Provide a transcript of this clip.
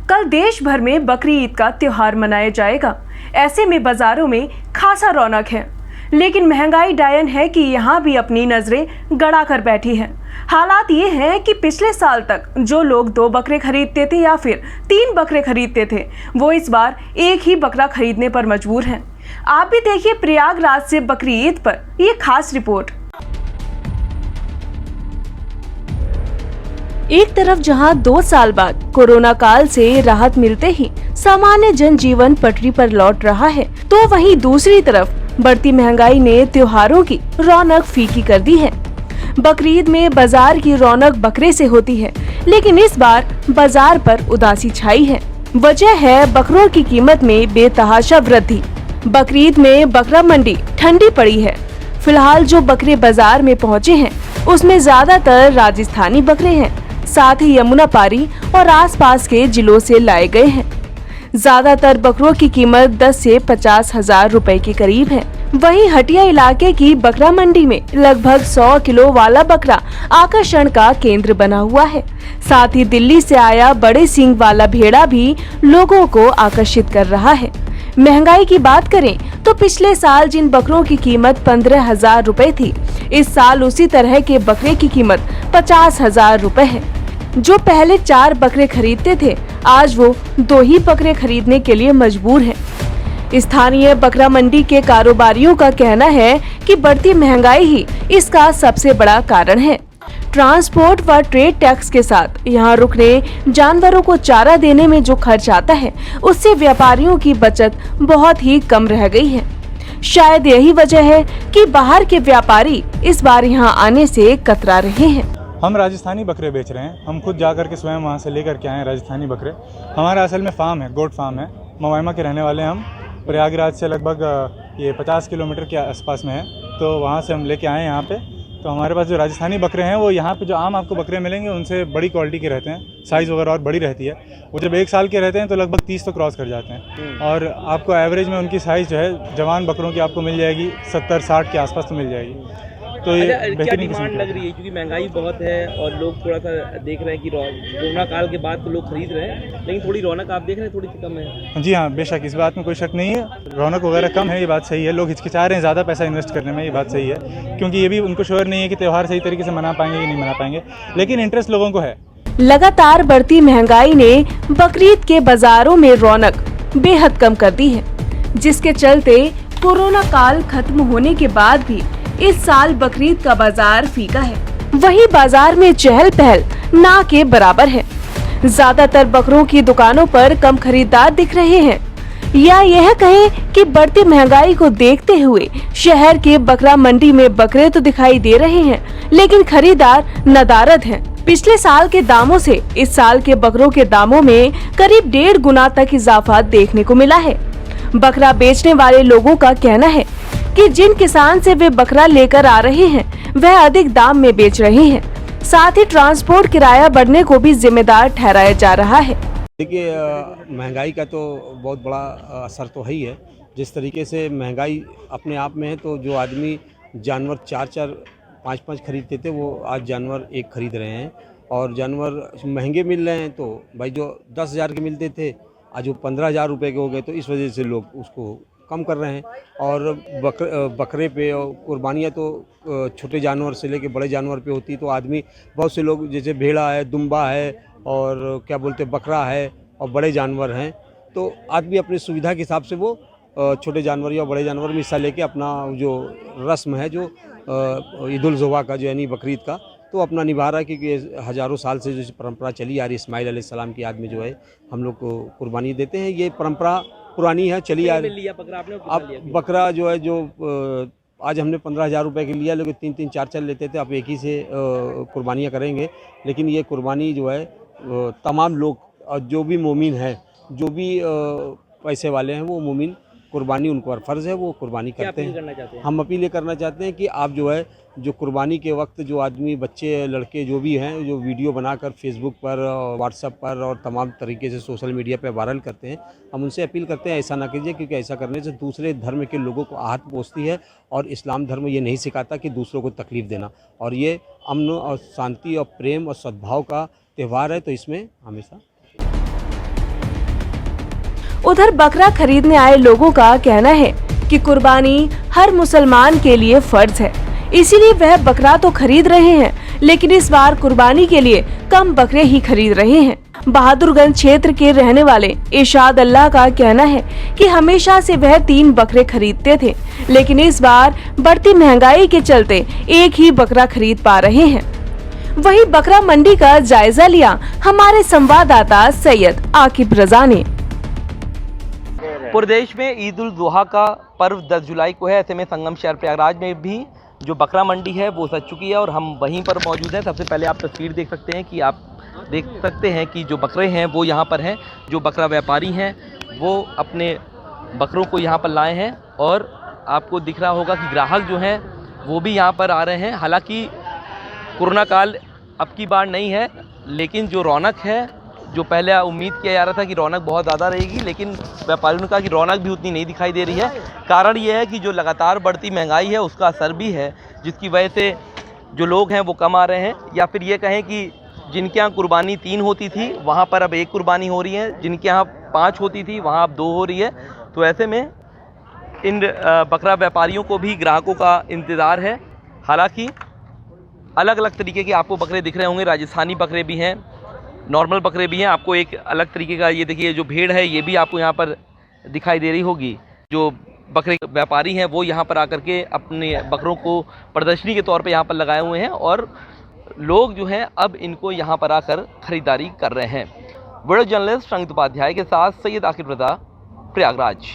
कल देश भर में बकरी ईद का त्योहार मनाया जाएगा। ऐसे में बाजारों में खासा रौनक है, लेकिन महंगाई डायन है कि यहाँ भी अपनी नजरें गड़ा कर बैठी है। हालात ये हैं कि पिछले साल तक जो लोग 2 बकरे खरीदते थे या फिर 3 बकरे खरीदते थे, वो इस बार एक ही बकरा खरीदने पर मजबूर हैं। आप भी देखिए प्रयागराज से बकरी ईद पर ये खास रिपोर्ट। एक तरफ जहां 2 साल बाद कोरोना काल से राहत मिलते ही सामान्य जनजीवन पटरी पर लौट रहा है, तो वहीं दूसरी तरफ बढ़ती महंगाई ने त्योहारों की रौनक फीकी कर दी है। बकरीद में बाजार की रौनक बकरे से होती है, लेकिन इस बार बाजार पर उदासी छाई है। वजह है बकरों की कीमत में बेतहाशा वृद्धि। बकरीद में बकरा मंडी ठंडी पड़ी है। फिलहाल जो बकरे बाजार में पहुँचे हैं, उसमें ज्यादातर राजस्थानी बकरे हैं, साथ ही यमुना पारी और आसपास के जिलों से लाए गए हैं। ज्यादातर बकरों की कीमत 10 से 50 हजार रुपए के करीब है। वहीं हटिया इलाके की बकरा मंडी में लगभग 100 किलो वाला बकरा आकर्षण का केंद्र बना हुआ है। साथ ही दिल्ली से आया बड़े सींग वाला भेड़ा भी लोगों को आकर्षित कर रहा है। महंगाई की बात करें तो पिछले साल जिन बकरों की कीमत 15,000 रुपए थी, इस साल उसी तरह के बकरे की कीमत 50,000 रुपए है। जो पहले 4 बकरे खरीदते थे, आज वो 2 ही बकरे खरीदने के लिए मजबूर हैं। स्थानीय बकरा मंडी के कारोबारियों का कहना है कि बढ़ती महंगाई ही इसका सबसे बड़ा कारण है। ट्रांसपोर्ट व ट्रेड टैक्स के साथ यहाँ रुकने, जानवरों को चारा देने में जो खर्च आता है, उससे व्यापारियों की बचत बहुत ही कम रह गई है। शायद यही वजह है कि बाहर के व्यापारी इस बार यहाँ आने से कतरा रहे हैं। हम राजस्थानी बकरे बेच रहे हैं। हम खुद जा कर के स्वयं वहाँ से लेकर के आए हैं राजस्थानी बकरे। हमारा असल में फार्म है, गोट फार्म है। मवाइमा के रहने वाले हम प्रयागराज से लगभग ये 50 किलोमीटर के आसपास में है, तो वहाँ से हम लेके आए हैं यहाँ पे। तो हमारे पास जो राजस्थानी बकरे हैं, वो यहाँ पे जो आम आपको बकरे मिलेंगे उनसे बड़ी क्वालिटी के रहते हैं, साइज़ वगैरह और बड़ी रहती है। वो जब 1 साल के रहते हैं तो लगभग 30 तो क्रॉस कर जाते हैं। और आपको एवरेज में उनकी साइज़ जो है जवान बकरों की आपको मिल जाएगी 70-60 के आसपास तो मिल जाएगी। तो ये क्या डिमांड लग रही है, क्योंकि महंगाई बहुत है और लोग थोड़ा सा देख रहे हैं कि कोरोना काल के बाद तो लोग खरीद रहे हैं, लेकिन थोड़ी रौनक आप देख रहे हैं थोड़ी सी कम है। जी हाँ, बेशक, इस बात में कोई शक नहीं है। रौनक वगैरह कम है, ये बात सही है। लोग हिचकिचा रहे हैं ज़्यादा पैसा इन्वेस्ट करने में, ये बात सही है, क्योंकि ये भी उनको श्योर नहीं है कि त्यौहार सही तरीके से मना पाएंगे कि नहीं मना पाएंगे, लेकिन इंटरेस्ट लोगों को है। लगातार बढ़ती महंगाई ने बकरीद के बाजारों में रौनक बेहद कम कर दी है, जिसके चलते कोरोना काल खत्म होने के बाद भी इस साल बकरीद का बाजार फीका है। वहीं बाजार में चहल पहल ना के बराबर है। ज्यादातर बकरों की दुकानों पर कम खरीदार दिख रहे हैं, या यह कहें कि बढ़ती महंगाई को देखते हुए शहर के बकरा मंडी में बकरे तो दिखाई दे रहे हैं, लेकिन खरीदार नदारद हैं। पिछले साल के दामों से इस साल के बकरों के दामों में करीब 1.5 गुना तक इजाफा देखने को मिला है। बकरा बेचने वाले लोगों का कहना है कि जिन किसान से वे बकरा लेकर आ रहे हैं, वह अधिक दाम में बेच रहे हैं। साथ ही ट्रांसपोर्ट किराया बढ़ने को भी जिम्मेदार ठहराया जा रहा है। देखिए, महंगाई का तो बहुत बड़ा असर तो है ही है। जिस तरीके से महंगाई अपने आप में है, तो जो आदमी जानवर 4-4, 5-5 खरीदते थे, वो आज जानवर 1 खरीद रहे हैं। और जानवर महंगे मिल रहे हैं, तो भाई जो 10,000 के मिलते थे, आज वो 15,000 रुपये के हो गए, तो इस वजह से लोग उसको कम कर रहे हैं। और बकरे पे और कुर्बानियाँ तो छोटे जानवर से लेके बड़े जानवर पे होती है, तो आदमी बहुत से लोग, जैसे भेड़ा है, दुम्बा है और क्या बोलते बकरा है और बड़े जानवर हैं, तो आदमी अपनी सुविधा के हिसाब से वो छोटे जानवर या बड़े जानवर में हिस्सा लेके अपना जो रस्म है, जो ईद उल ज़ुहा का, जो यानी बकरीद का, तो अपना निभा रहा है। क्योंकि हज़ारों साल से जो परंपरा चली आ रही, इस्माइल अलैहिस्सलाम की याद में जो है हम लोग को कुर्बानी देते हैं। ये परंपरा पुरानी है, चली आ रही। अब बकरा जो है, जो आज हमने 15,000 रुपये के लिया, लेकिन 3-3, 4-4 लेते थे। अब एक ही से कुर्बानियाँ करेंगे, लेकिन ये कुर्बानी जो है तमाम लोग, जो भी मोमिन है, जो भी पैसे वाले हैं, वो मोमिन कुर्बानी उनको फ़र्ज़ है, वो कुर्बानी करते हैं। हम अपील ये करना चाहते हैं कि आप जो है, जो कुर्बानी के वक्त जो आदमी, बच्चे, लड़के जो भी हैं, जो वीडियो बनाकर फेसबुक पर, व्हाट्सएप पर और तमाम तरीके से सोशल मीडिया पर वायरल करते हैं, हम उनसे अपील करते हैं ऐसा ना कीजिए, क्योंकि ऐसा करने से दूसरे धर्म के लोगों को आहत पहुँचती है। और इस्लाम धर्म ये नहीं सिखाता कि दूसरों को तकलीफ़ देना, और ये अमन और शांति और प्रेम और सद्भाव का त्यौहार है, तो इसमें हमेशा उधर बकरा खरीदने आए लोगों का कहना है कि कुर्बानी हर मुसलमान के लिए फर्ज है, इसीलिए वह बकरा तो खरीद रहे हैं, लेकिन इस बार कुर्बानी के लिए कम बकरे ही खरीद रहे हैं। बहादुरगंज क्षेत्र के रहने वाले इरशाद अल्लाह का कहना है कि हमेशा से वह 3 बकरे खरीदते थे, लेकिन इस बार बढ़ती महंगाई के चलते एक ही बकरा खरीद पा रहे हैं। वहीं बकरा मंडी का जायजा लिया हमारे संवाददाता सैयद आकिब रजा ने। पूरे देश में ईद उल जुहा का पर्व 10 जुलाई को है। ऐसे में संगम शहर प्रयागराज में भी जो बकरा मंडी है वो सज चुकी है और हम वहीं पर मौजूद हैं। सबसे पहले आप तस्वीर देख सकते हैं कि आप देख सकते हैं कि जो बकरे हैं वो यहाँ पर हैं। जो बकरा व्यापारी हैं वो अपने बकरों को यहाँ पर लाए हैं और आपको दिख रहा होगा कि ग्राहक जो हैं वो भी यहाँ पर आ रहे हैं। हालांकि कोरोना काल अब की बार नहीं है, लेकिन जो रौनक है, जो पहले उम्मीद किया जा रहा था कि रौनक बहुत ज़्यादा रहेगी, लेकिन व्यापारियों ने कहा कि रौनक भी उतनी नहीं दिखाई दे रही है। कारण ये है कि जो लगातार बढ़ती महंगाई है उसका असर भी है, जिसकी वजह से जो लोग हैं वो कम आ रहे हैं, या फिर ये कहें कि जिनके यहाँ कुर्बानी 3 होती थी वहाँ पर अब 1 कुर्बानी हो रही है, जिनके यहाँ 5 होती थी वहाँ अब 2 हो रही है। तो ऐसे में इन बकरा व्यापारियों को भी ग्राहकों का इंतज़ार है। हालांकि अलग अलग तरीके के आपको बकरे दिख रहे होंगे, राजस्थानी बकरे भी हैं, नॉर्मल बकरे भी हैं। आपको एक अलग तरीके का ये देखिए जो भेड़ है ये भी आपको यहाँ पर दिखाई दे रही होगी। जो बकरे व्यापारी हैं वो यहाँ पर आकर के अपने बकरों को प्रदर्शनी के तौर पे यहाँ पर लगाए हुए हैं और लोग जो हैं अब इनको यहाँ पर आकर ख़रीदारी कर रहे हैं। वीडियो जर्नलिस्ट संगीत उपाध्याय के साथ सैयद आकिब रजा, प्रयागराज।